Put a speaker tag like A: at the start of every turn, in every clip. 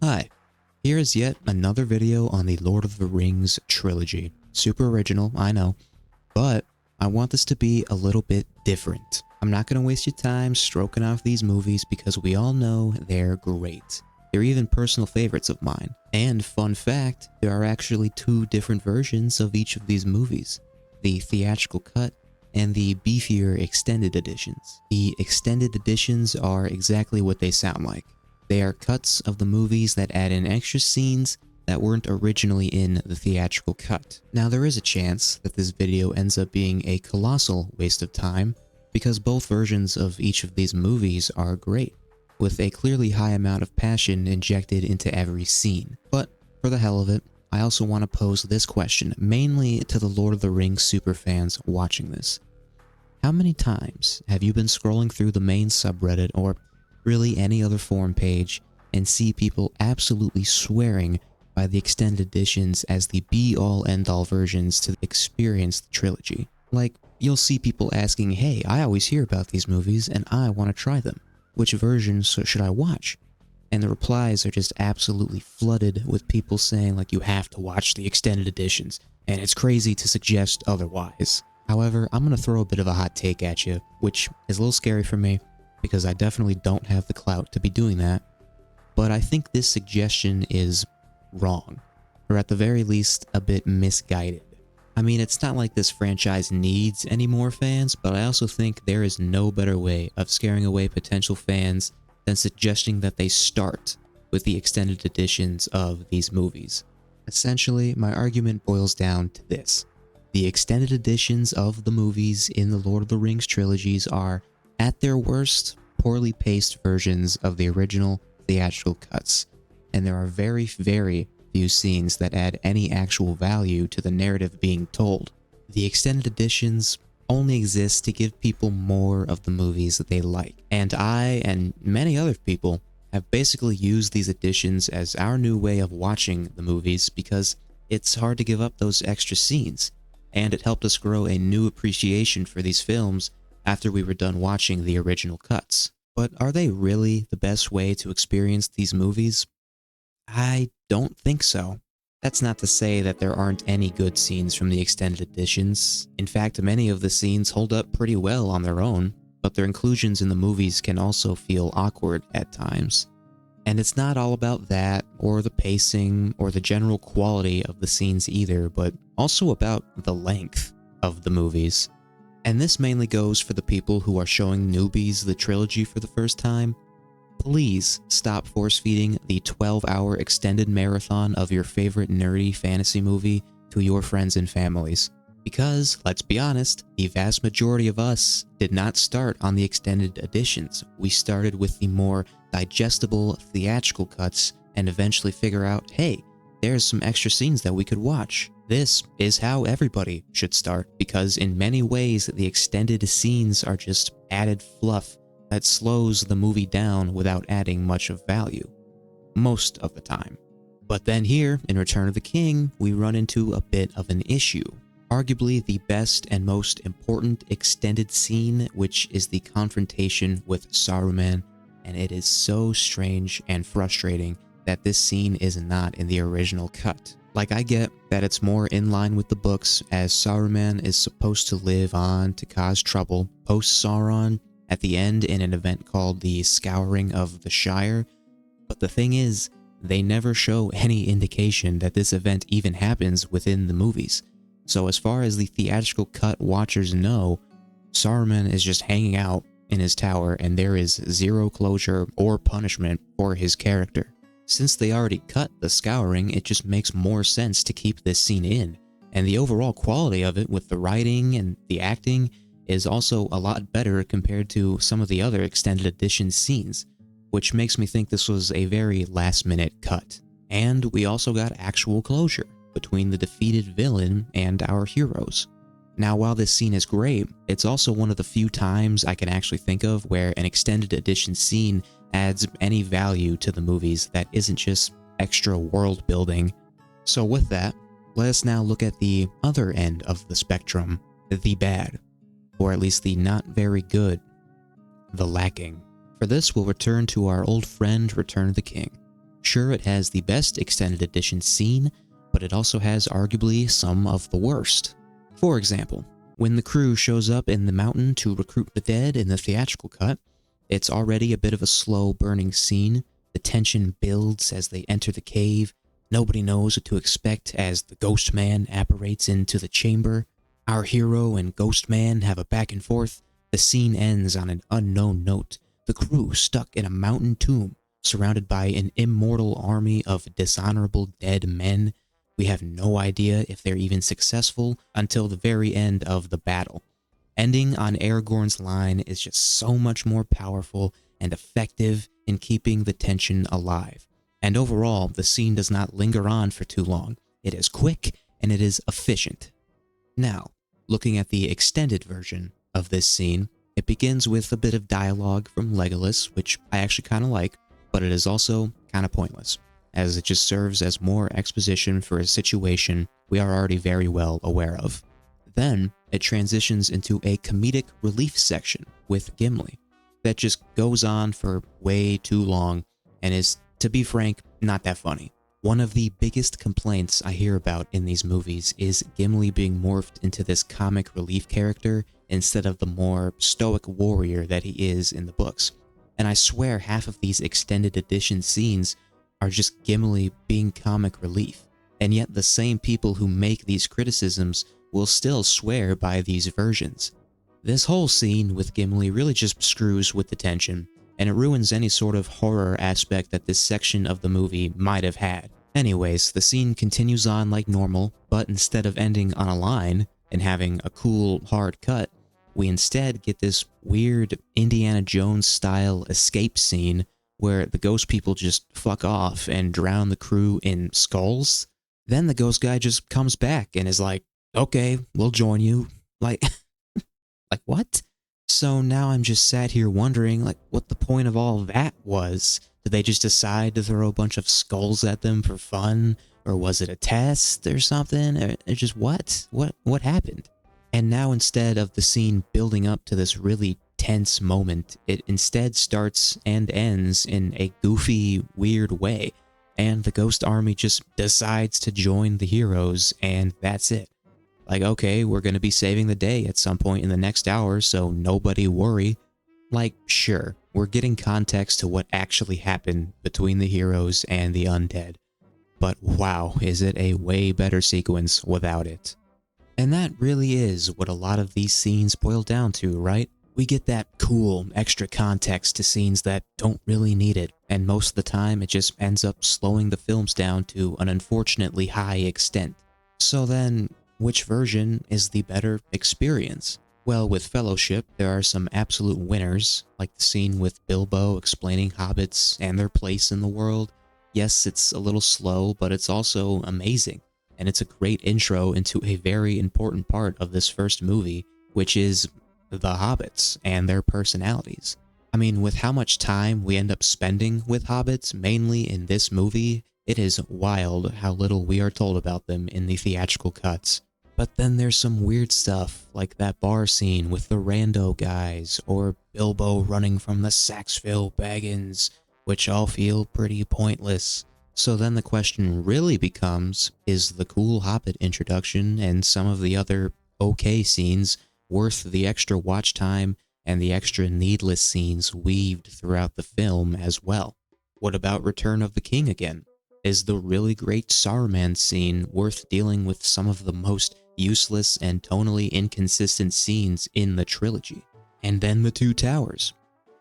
A: Hi, here is yet another video on the Lord of the Rings trilogy. Super original, I know, but I want this to be a little bit different. I'm not going to waste your time stroking off these movies because we all know they're great. They're even personal favorites of mine. And fun fact, there are actually two different versions of each of these movies. The theatrical cut and the beefier extended editions. The extended editions are exactly what they sound like. They are cuts of the movies that add in extra scenes that weren't originally in the theatrical cut. Now there is a chance that this video ends up being a colossal waste of time because both versions of each of these movies are great, with a clearly high amount of passion injected into every scene. But for the hell of it, I also want to pose this question, mainly to the Lord of the Rings superfans watching this. How many times have you been scrolling through the main subreddit or really any other forum page and see people absolutely swearing by the extended editions as the be-all end-all versions to experience the trilogy? Like, you'll see people asking, hey, I always hear about these movies and I want to try them. Which versions should I watch? And the replies are just absolutely flooded with people saying, like, you have to watch the extended editions, and it's crazy to suggest otherwise. However, I'm going to throw a bit of a hot take at you, which is a little scary for me, because I definitely don't have the clout to be doing that, but I think this suggestion is wrong, or at the very least, a bit misguided. I mean, it's not like this franchise needs any more fans, but I also think there is no better way of scaring away potential fans than suggesting that they start with the extended editions of these movies. Essentially, my argument boils down to this. The extended editions of the movies in the Lord of the Rings trilogies are, at their worst, poorly paced versions of the original theatrical cuts, and there are very, very few scenes that add any actual value to the narrative being told. The extended editions only exist to give people more of the movies that they like, and I and many other people have basically used these editions as our new way of watching the movies because it's hard to give up those extra scenes, and it helped us grow a new appreciation for these films after we were done watching the original cuts. But are they really the best way to experience these movies? I don't think so. That's not to say that there aren't any good scenes from the extended editions. In fact, many of the scenes hold up pretty well on their own, but their inclusions in the movies can also feel awkward at times. And it's not all about that, or the pacing, or the general quality of the scenes either, but also about the length of the movies. And this mainly goes for the people who are showing newbies the trilogy for the first time. Please stop force-feeding the 12-hour extended marathon of your favorite nerdy fantasy movie to your friends and families. Because, let's be honest, the vast majority of us did not start on the extended editions. We started with the more digestible theatrical cuts and eventually figure out, hey, there's some extra scenes that we could watch. This is how everybody should start, because in many ways the extended scenes are just added fluff that slows the movie down without adding much of value. Most of the time. But then here, in Return of the King, we run into a bit of an issue. Arguably the best and most important extended scene, which is the confrontation with Saruman, and it is so strange and frustrating that this scene is not in the original cut. Like, I get that it's more in line with the books, as Saruman is supposed to live on to cause trouble post-Sauron at the end in an event called the Scouring of the Shire, but the thing is, they never show any indication that this event even happens within the movies. So as far as the theatrical cut watchers know, Saruman is just hanging out in his tower and there is zero closure or punishment for his character. Since they already cut the Scouring, it just makes more sense to keep this scene in, and the overall quality of it with the writing and the acting is also a lot better compared to some of the other extended edition scenes, which makes me think this was a very last-minute cut. And we also got actual closure between the defeated villain and our heroes. Now, while this scene is great, it's also one of the few times I can actually think of where an extended edition scene adds any value to the movies that isn't just extra world building. So with that, let us now look at the other end of the spectrum, the bad, or at least the not very good, the lacking. For this, we'll return to our old friend Return of the King. Sure, it has the best extended edition scene, but it also has arguably some of the worst. For example, when the crew shows up in the mountain to recruit the dead in the theatrical cut, it's already a bit of a slow burning scene. The tension builds as they enter the cave. Nobody knows what to expect as the Ghost Man apparates into the chamber. Our hero and Ghost Man have a back and forth. The scene ends on an unknown note. The crew stuck in a mountain tomb, surrounded by an immortal army of dishonorable dead men. We have no idea if they're even successful until the very end of the battle. Ending on Aragorn's line is just so much more powerful and effective in keeping the tension alive. And overall, the scene does not linger on for too long. It is quick and it is efficient. Now, looking at the extended version of this scene, it begins with a bit of dialogue from Legolas, which I actually kind of like, but it is also kind of pointless, as it just serves as more exposition for a situation we are already very well aware of. Then, it transitions into a comedic relief section with Gimli that just goes on for way too long and is, to be frank, not that funny. One of the biggest complaints I hear about in these movies is Gimli being morphed into this comic relief character instead of the more stoic warrior that he is in the books. And I swear half of these extended edition scenes are just Gimli being comic relief. And yet the same people who make these criticisms will still swear by these versions. This whole scene with Gimli really just screws with the tension, and it ruins any sort of horror aspect that this section of the movie might have had. Anyways, the scene continues on like normal, but instead of ending on a line and having a cool, hard cut, we instead get this weird Indiana Jones style escape scene where the ghost people just fuck off and drown the crew in skulls. Then the ghost guy just comes back and is like, okay, we'll join you. Like, like what? So now I'm just sat here wondering, like, what the point of all that was. Did they just decide to throw a bunch of skulls at them for fun? Or was it a test or something? Or just what? What happened? And now instead of the scene building up to this really tense moment, it instead starts and ends in a goofy, weird way. And the ghost army just decides to join the heroes, and that's it. Like, okay, we're gonna be saving the day at some point in the next hour, so nobody worry. Like, sure, we're getting context to what actually happened between the heroes and the undead. But wow, is it a way better sequence without it. And that really is what a lot of these scenes boil down to, right? We get that cool, extra context to scenes that don't really need it, and most of the time it just ends up slowing the films down to an unfortunately high extent. So then, which version is the better experience? Well, with Fellowship, there are some absolute winners, like the scene with Bilbo explaining hobbits and their place in the world. Yes, it's a little slow, but it's also amazing, and it's a great intro into a very important part of this first movie, which is the hobbits and their personalities. I mean, with how much time we end up spending with hobbits, mainly in this movie, it is wild how little we are told about them in the theatrical cuts. But then there's some weird stuff, like that bar scene with the rando guys, or Bilbo running from the Saxville Baggins, which all feel pretty pointless. So then the question really becomes, is the cool hobbit introduction and some of the other okay scenes worth the extra watch time and the extra needless scenes weaved throughout the film as well? What about Return of the King again? Is the really great Saruman scene worth dealing with some of the most useless and tonally inconsistent scenes in the trilogy? And then the Two Towers.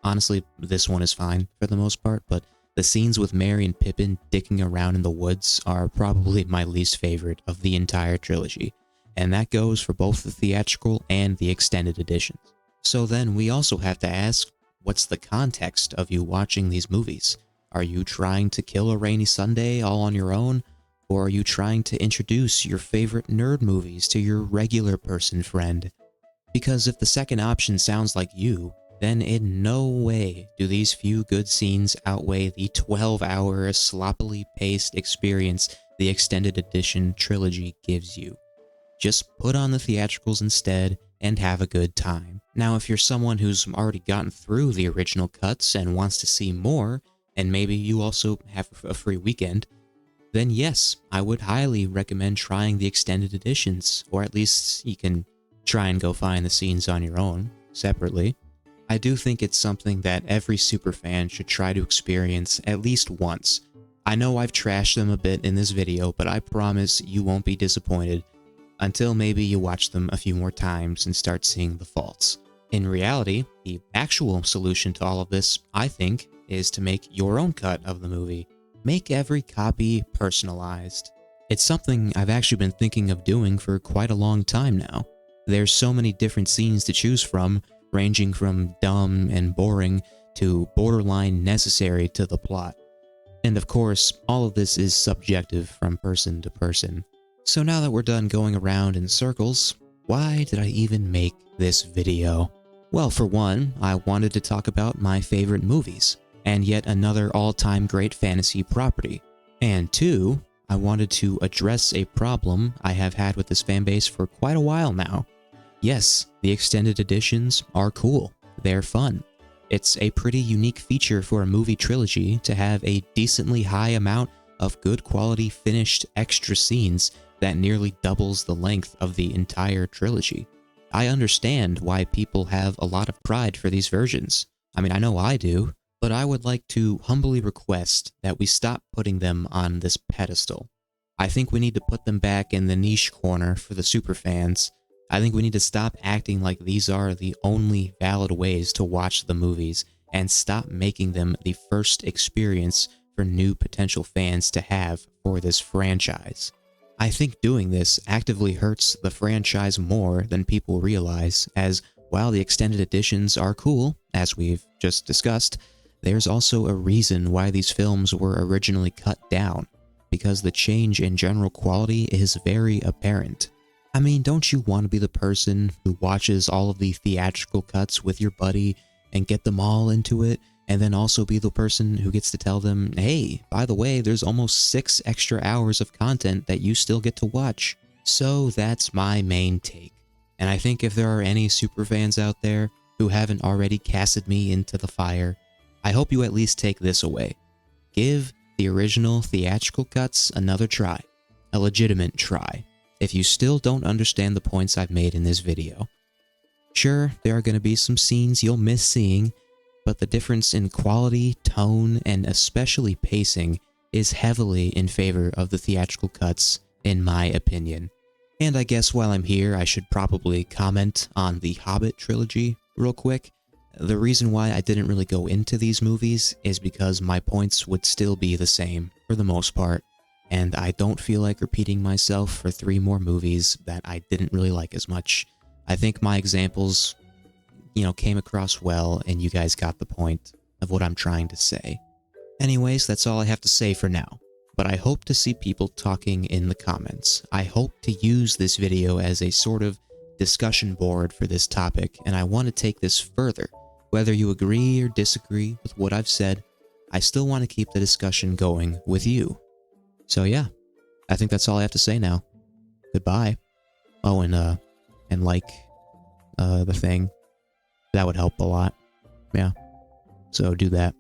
A: Honestly, this one is fine for the most part, but the scenes with Merry and Pippin dicking around in the woods are probably my least favorite of the entire trilogy, and that goes for both the theatrical and the extended editions. So then we also have to ask, what's the context of you watching these movies? Are you trying to kill a rainy Sunday all on your own? Or are you trying to introduce your favorite nerd movies to your regular person friend? Because if the second option sounds like you, then in no way do these few good scenes outweigh the 12-hour sloppily paced experience the extended edition trilogy gives you. Just put on the theatricals instead and have a good time. Now, if you're someone who's already gotten through the original cuts and wants to see more, and maybe you also have a free weekend, then yes, I would highly recommend trying the extended editions, or at least you can try and go find the scenes on your own, separately. I do think it's something that every superfan should try to experience at least once. I know I've trashed them a bit in this video, but I promise you won't be disappointed until maybe you watch them a few more times and start seeing the faults. In reality, the actual solution to all of this, I think, is to make your own cut of the movie. Make every copy personalized. It's something I've actually been thinking of doing for quite a long time now. There's so many different scenes to choose from, ranging from dumb and boring to borderline necessary to the plot. And of course, all of this is subjective from person to person. So now that we're done going around in circles, why did I even make this video? Well, for one, I wanted to talk about my favorite movies, and yet another all-time great fantasy property. And two, I wanted to address a problem I have had with this fanbase for quite a while now. Yes, the extended editions are cool. They're fun. It's a pretty unique feature for a movie trilogy to have a decently high amount of good quality finished extra scenes that nearly doubles the length of the entire trilogy. I understand why people have a lot of pride for these versions. I mean, I know I do, but I would like to humbly request that we stop putting them on this pedestal. I think we need to put them back in the niche corner for the superfans. I think we need to stop acting like these are the only valid ways to watch the movies and stop making them the first experience for new potential fans to have for this franchise. I think doing this actively hurts the franchise more than people realize, as while the extended editions are cool, as we've just discussed, there's also a reason why these films were originally cut down, because the change in general quality is very apparent. I mean, don't you want to be the person who watches all of the theatrical cuts with your buddy and get them all into it, and then also be the person who gets to tell them, hey, by the way, there's almost 6 extra hours of content that you still get to watch? So that's my main take. And I think if there are any superfans out there who haven't already casted me into the fire, I hope you at least take this away. Give the original theatrical cuts another try. A legitimate try. If you still don't understand the points I've made in this video. Sure, there are going to be some scenes you'll miss seeing, but the difference in quality, tone, and especially pacing is heavily in favor of the theatrical cuts, in my opinion. And I guess while I'm here, I should probably comment on the Hobbit trilogy real quick. The reason why I didn't really go into these movies is because my points would still be the same, for the most part, and I don't feel like repeating myself for 3 more movies that I didn't really like as much. I think my examples, came across well, and you guys got the point of what I'm trying to say. Anyways, that's all I have to say for now, but I hope to see people talking in the comments. I hope to use this video as a sort of discussion board for this topic, and I want to take this further. Whether you agree or disagree with what I've said, I still want to keep the discussion going with you. So yeah, I think that's all I have to say now. Goodbye. Oh, and like the thing. That would help a lot. Yeah. So do that.